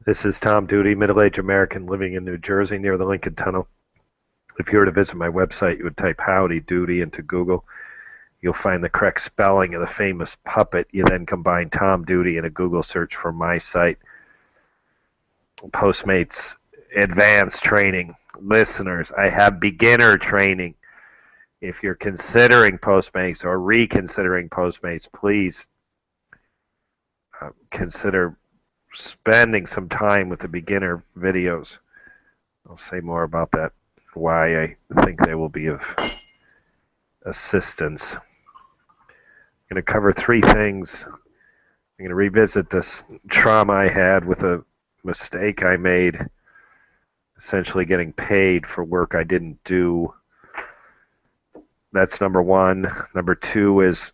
This is Tom Duty, middle-aged American living in New Jersey near the Lincoln Tunnel. If you were to visit my website, you would type Howdy Doody into Google. You'll find the correct spelling of the famous puppet. You then combine Tom Duty in a Google search for my site. Postmates advanced training. Listeners, I have beginner training. If you're considering Postmates or reconsidering Postmates, please consider spending some time with the beginner videos. I'll say more about that, why I think they will be of assistance. I'm going to cover three things. I'm going to revisit this trauma I had with a mistake I made, essentially getting paid for work I didn't do. That's number one. Number two is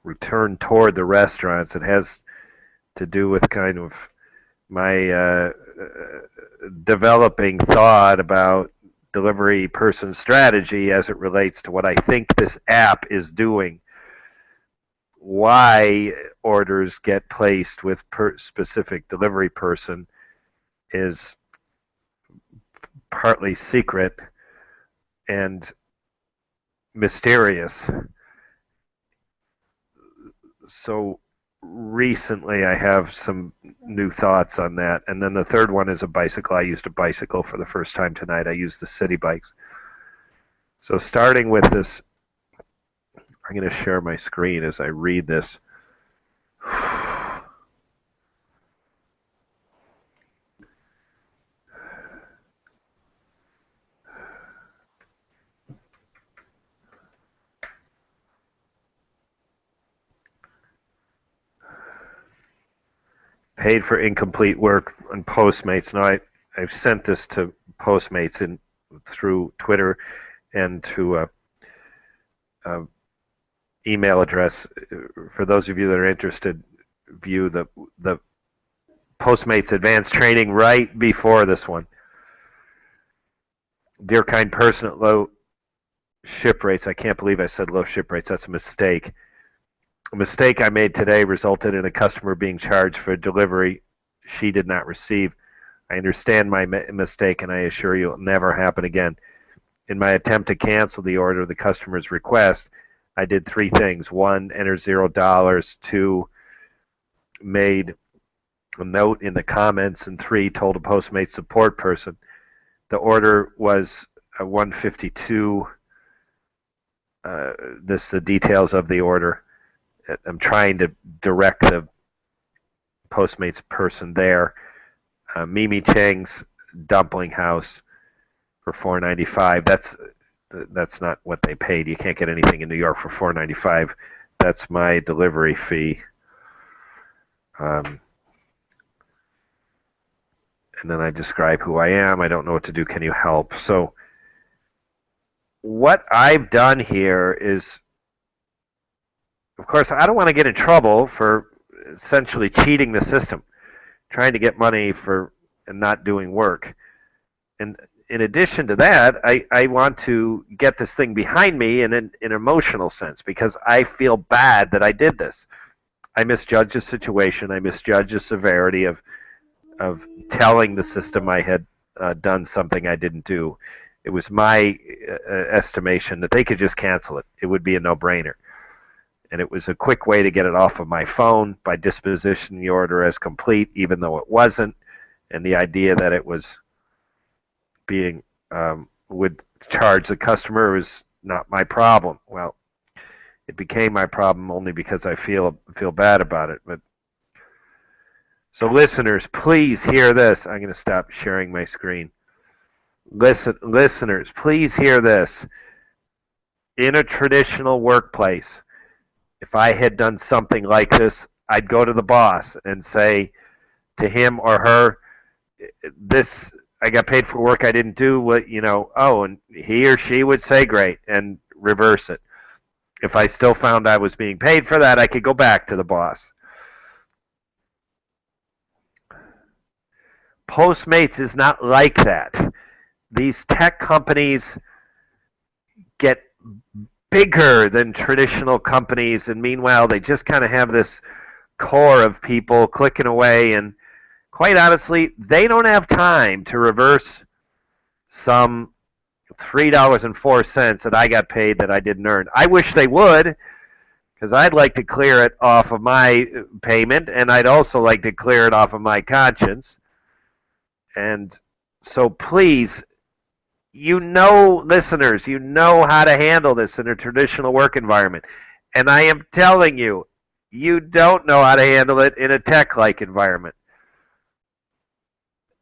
return toward the restaurants. It has to do with kind of my developing thought about delivery person strategy as it relates to what I think this app is doing. Why orders get placed with specific delivery person is partly secret and mysterious. So recently I have some new thoughts on that. And then the third one is a bicycle. I used a bicycle for the first time tonight. I used the city bikes. So starting with this, I'm going to share my screen as I read this. Paid for incomplete work on Postmates. Now I've sent this to Postmates through Twitter and to a email address. For those of you that are interested, view the Postmates advanced training right before this one. Dear kind person at low ship rates. I can't believe I said low ship rates. That's a mistake. A mistake I made today resulted in a customer being charged for a delivery she did not receive. I understand my mistake, and I assure you it will never happen again. In my attempt to cancel the order, the customer's request, I did three things. One, enter $0. Two, made a note in the comments, and three, told a Postmates support person. The order was 152. This the details of the order. I'm trying to direct the Postmates person there. Mimi Chang's Dumpling House for $4.95. That's not what they paid. You can't get anything in New York for $4.95. That's my delivery fee. And then I describe who I am. I don't know what to do. Can you help? So what I've done here is, of course, I don't want to get in trouble for essentially cheating the system, trying to get money for and not doing work. And in addition to that, I want to get this thing behind me in an emotional sense because I feel bad that I did this. I misjudged the situation. I misjudged the severity of telling the system I had done something I didn't do. It was my estimation that they could just cancel it. It would be a no-brainer. And it was a quick way to get it off of my phone by dispositioning the order as complete, even though it wasn't. And the idea that it was being would charge the customer was not my problem. Well, it became my problem only because I feel bad about it. But so, listeners, please hear this. I'm going to stop sharing my screen. Listeners, please hear this. In a traditional workplace, if I had done something like this, I'd go to the boss and say to him or her, "This I got paid for work I didn't do." What and he or she would say, "Great," and reverse it. If I still found I was being paid for that, I could go back to the boss. Postmates is not like that. These tech companies get bigger than traditional companies, and meanwhile, they just kind of have this core of people clicking away, and quite honestly, they don't have time to reverse some $3.04 that I got paid that I didn't earn. I wish they would, because I'd like to clear it off of my payment, and I'd also like to clear it off of my conscience. And so please, listeners, you know how to handle this in a traditional work environment. And I am telling you, you don't know how to handle it in a tech-like environment.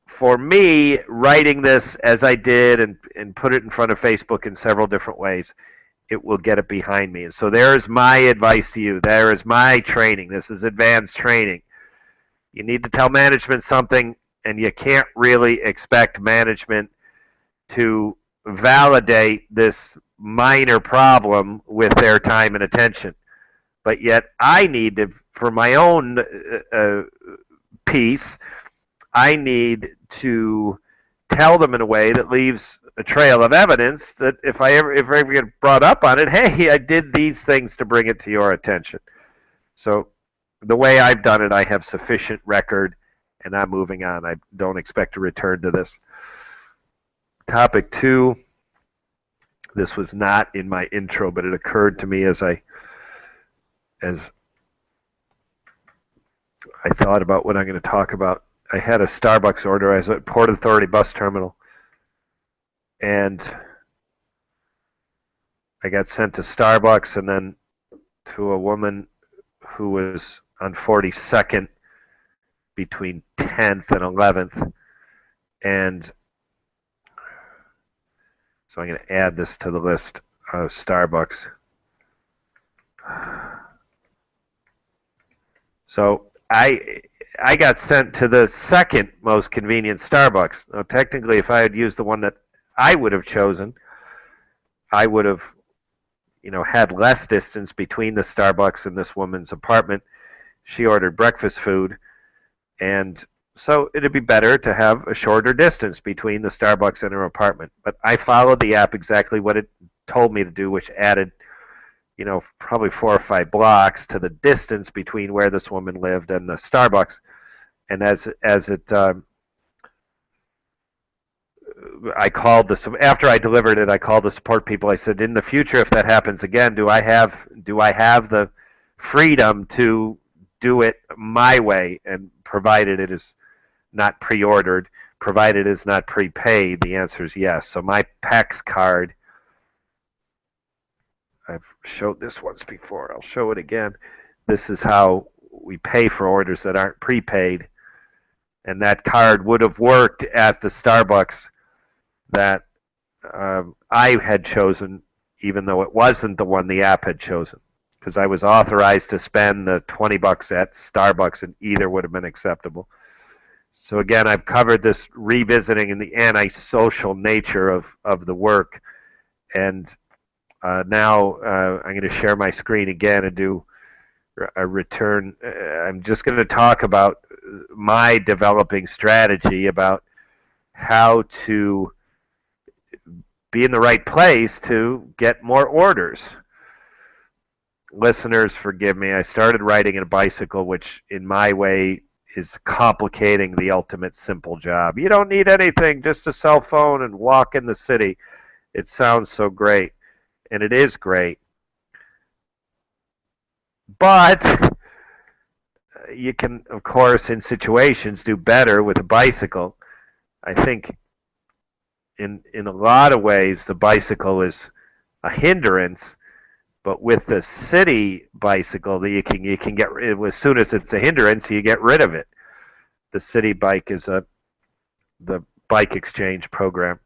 For me, writing this as I did and put it in front of Facebook in several different ways, it will get it behind me. And so there's my advice to you. There is my training. This is advanced training. You need to tell management something, and you can't really expect management to validate this minor problem with their time and attention. But yet I need to, for my own peace, I need to tell them in a way that leaves a trail of evidence that if I ever get brought up on it, hey, I did these things to bring it to your attention. So the way I've done it, I have sufficient record, and I'm moving on. I don't expect to return to this. Topic 2. This was not in my intro, but it occurred to me as I thought about what I'm going to talk about. I had a Starbucks order. I was at Port Authority bus terminal, and I got sent to Starbucks and then to a woman who was on 42nd between 10th and 11th. And so I'm going to add this to the list of Starbucks. So I got sent to the second most convenient Starbucks. Now, technically, if I had used the one that I would have chosen, I would have, had less distance between the Starbucks and this woman's apartment. She ordered breakfast food, and so it'd be better to have a shorter distance between the Starbucks and her apartment. But I followed the app exactly what it told me to do, which added, probably 4 or 5 blocks to the distance between where this woman lived and the Starbucks. And I called after I delivered it, I called the support people. I said, in the future, if that happens again, do I have the freedom to do it my way, and provided it is not pre-ordered, provided it is not prepaid? The answer is yes. So my PAX card, I've showed this once before. I'll show it again. This is how we pay for orders that aren't prepaid. And that card would have worked at the Starbucks that I had chosen, even though it wasn't the one the app had chosen, because I was authorized to spend the $20 at Starbucks, and either would have been acceptable. So again, I've covered this revisiting in the antisocial nature of the work, and now I'm going to share my screen again and do a return. I'm just going to talk about my developing strategy about how to be in the right place to get more orders. Listeners, forgive me. I started riding a bicycle, which in my way is complicating the ultimate simple job. You don't need anything, just a cell phone and walk in the city. It sounds so great, and it is great. But you can, of course, in situations do better with a bicycle. I think in a lot of ways the bicycle is a hindrance, but with the city bicycle, you can get rid, as soon as it's a hindrance, you get rid of it. The city bike is the bike exchange program.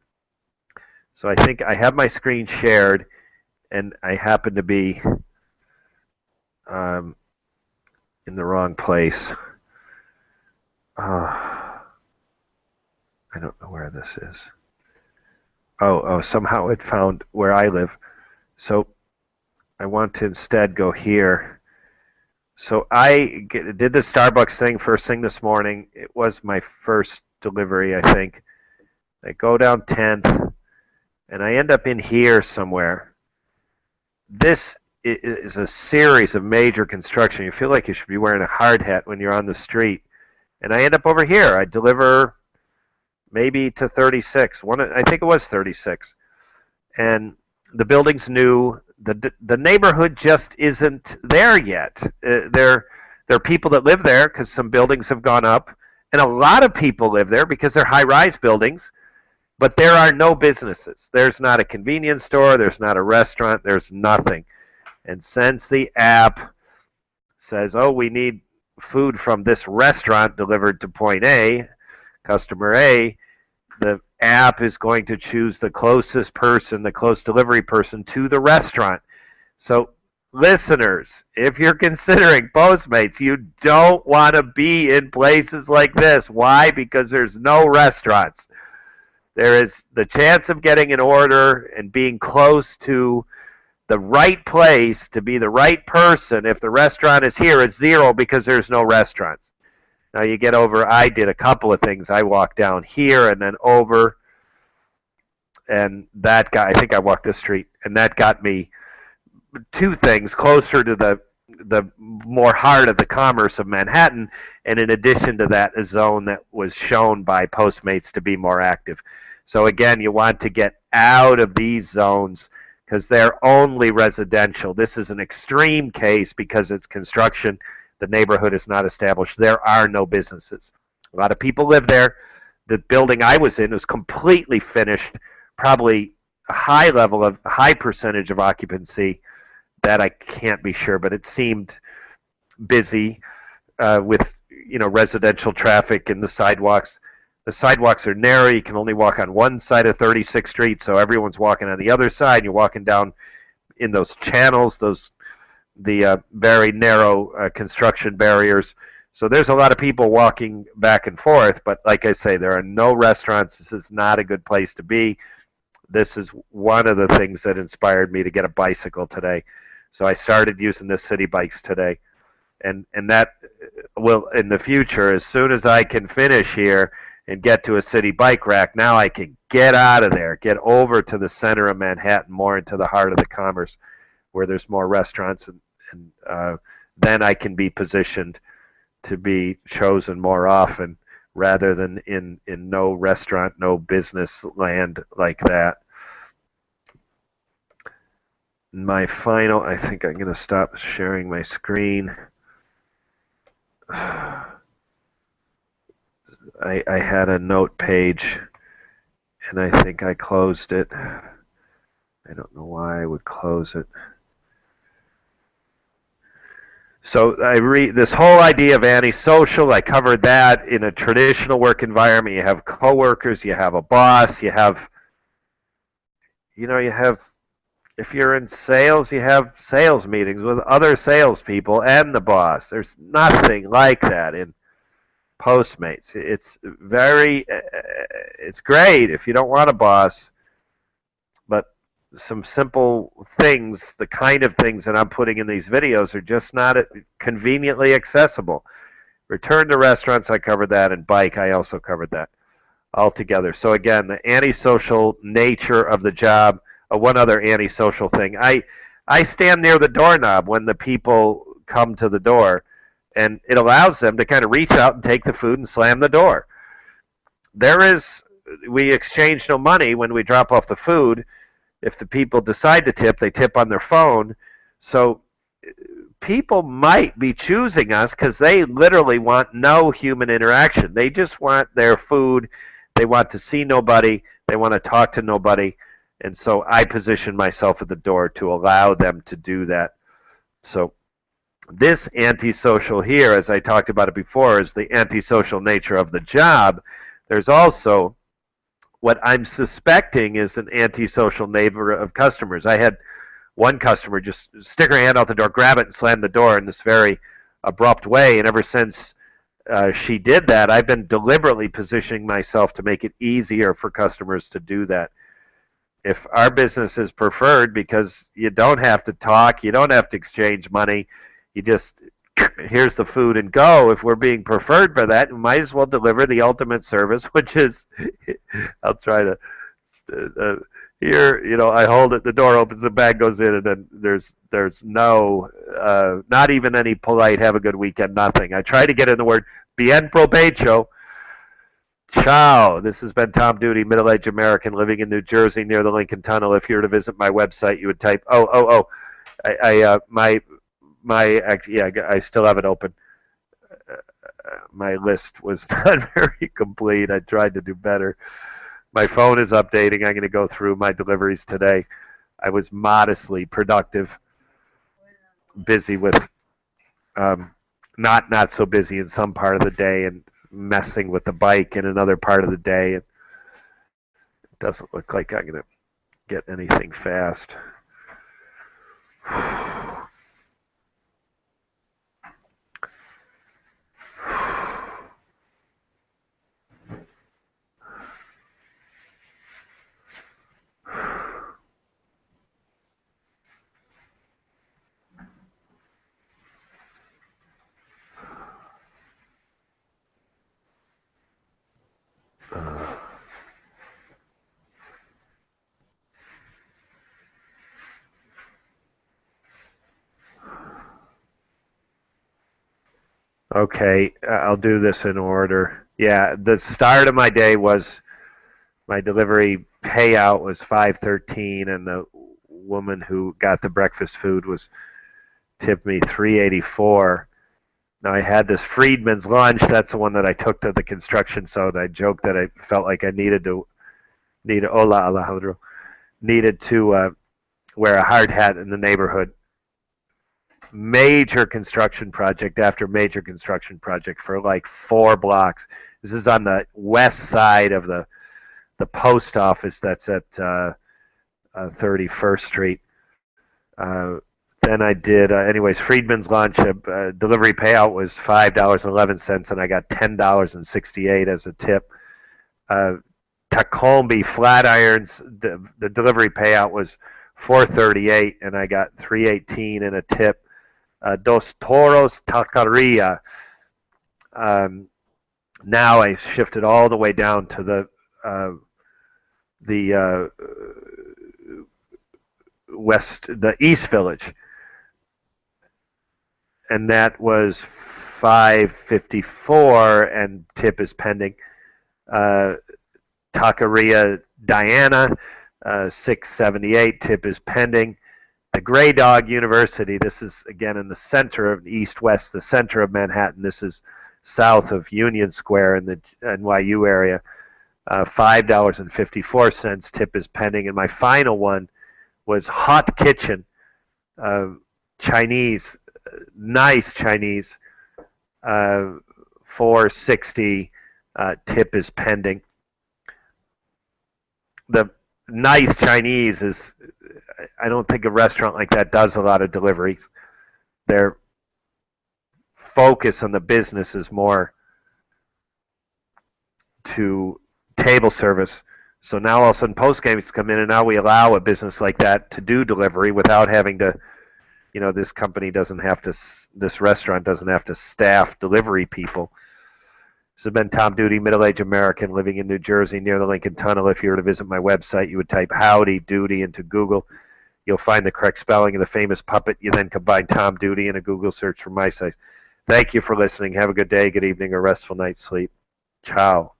So I think I have my screen shared, and I happen to be in the wrong place. I don't know where this is. Oh, somehow it found where I live. So I want to instead go here. So I did the Starbucks thing first thing this morning. It was my first delivery, I think. I go down 10th, and I end up in here somewhere. This is a series of major construction. You feel like you should be wearing a hard hat when you're on the street. and I end up over here. I deliver maybe to 36. I think it was 36. And the building's new. The neighborhood just isn't there yet. There are people that live there because some buildings have gone up, and a lot of people live there because they're high-rise buildings. But there are no businesses. There's not a convenience store. There's not a restaurant. There's nothing. And since the app says, "Oh, we need food from this restaurant delivered to point A, customer A," the app is going to choose the closest person, the close delivery person to the restaurant. So, listeners, if you're considering Postmates, you don't want to be in places like this. Why? Because there's no restaurants. There is the chance of getting an order and being close to the right place to be the right person if the restaurant is here is zero because there's no restaurants. Now you get over, I did a couple of things. I walked down here and then over, and that got, I think I walked this street, and that got me two things closer to the more heart of the commerce of Manhattan, and in addition to that, a zone that was shown by Postmates to be more active. So again, you want to get out of these zones because they're only residential. This is an extreme case because it's construction. The neighborhood is not established. There are no businesses. A lot of people live there. The building I was in was completely finished, probably a high percentage of occupancy. That I can't be sure, but it seemed busy with residential traffic and the sidewalks. The sidewalks are narrow. You can only walk on one side of 36th Street, so everyone's walking on the other side. You're walking down in those channels, the very narrow construction barriers. So there's a lot of people walking back and forth, but like I say, there are no restaurants. This is not a good place to be. This is one of the things that inspired me to get a bicycle today. So I started using the city bikes today. And that will, in the future, as soon as I can finish here and get to a city bike rack, now I can get out of there, get over to the center of Manhattan, more into the heart of the commerce, where there's more restaurants, and then I can be positioned to be chosen more often rather than in no restaurant, no business land like that. My final, I think I'm going to stop sharing my screen. I had a note page, and I think I closed it. I don't know why I would close it. So I read this whole idea of antisocial. I covered that in a traditional work environment. You have coworkers, you have a boss, you have, if you're in sales, you have sales meetings with other salespeople and the boss. There's nothing like that in Postmates. It's great if you don't want a boss, but some simple things, the kind of things that I'm putting in these videos are just not conveniently accessible. Return to restaurants, I covered that, and bike, I also covered that altogether. So again, the antisocial nature of the job. One other antisocial thing. I stand near the doorknob when the people come to the door, and it allows them to kind of reach out and take the food and slam the door. We exchange no money when we drop off the food. If the people decide to tip, they tip on their phone. So people might be choosing us because they literally want no human interaction. They just want their food. They want to see nobody. They want to talk to nobody. And so I position myself at the door to allow them to do that. So this antisocial here, as I talked about it before, is the antisocial nature of the job. There's also what I'm suspecting is an antisocial neighbor of customers. I had one customer just stick her hand out the door, grab it, and slam the door in this very abrupt way. And ever since she did that, I've been deliberately positioning myself to make it easier for customers to do that. If our business is preferred because you don't have to talk, you don't have to exchange money, you just, here's the food and go. If we're being preferred by that, we might as well deliver the ultimate service, which is, I'll try to, here, I hold it, the door opens, the bag goes in, and then there's no, not even any polite, have a good weekend, nothing. I try to get in the word, Bien provecho. Ciao. This has been Tom Duty, middle-aged American living in New Jersey near the Lincoln Tunnel. If you were to visit my website, you would type, yeah, I still have it open. My list was not very complete. I tried to do better. My phone is updating. I'm going to go through my deliveries today. I was modestly productive, busy with um, not so busy in some part of the day, and messing with the bike in another part of the day. It doesn't look like I'm going to get anything fast. Okay, I'll do this in order. Yeah, the start of my day was my delivery payout was 513, and the woman who got the breakfast food was tipped me 384. Now I had this Friedman's lunch. That's the one that I took to the construction site. I joked that I felt like I hola Alejandro, needed to wear a hard hat in the neighborhood. Major construction project after major construction project for like 4 blocks. This is on the west side of the post office that's at 31st Street. Then I did, anyways, Friedman's lunch. Delivery payout was $5.11, and I got $10.68 as a tip. Tacombe Flatirons, the delivery payout was $4.38, and I got $3.18 in a tip. Dos Toros Taqueria. Now I shifted all the way down to the the East Village, and that was 554, and tip is pending. Taqueria Diana, 678, tip is pending. The Gray Dog University, this is again in the center of east-west, the center of Manhattan. This is south of Union Square in the NYU area. $5.54, tip is pending. And my final one was Hot Kitchen, Chinese, nice Chinese, 460, tip is pending. The nice Chinese is, I don't think a restaurant like that does a lot of deliveries. Their focus on the business is more to table service. So now all of a sudden Postmates come in, and now we allow a business like that to do delivery without having to, this company doesn't have to, this restaurant doesn't have to staff delivery people. This has been Tom Duty, middle-aged American living in New Jersey near the Lincoln Tunnel. If you were to visit my website, you would type Howdy Doody into Google. You'll find the correct spelling of the famous puppet. You then combine Tom Duty in a Google search for my site. Thank you for listening. Have a good day, good evening, or restful night's sleep. Ciao.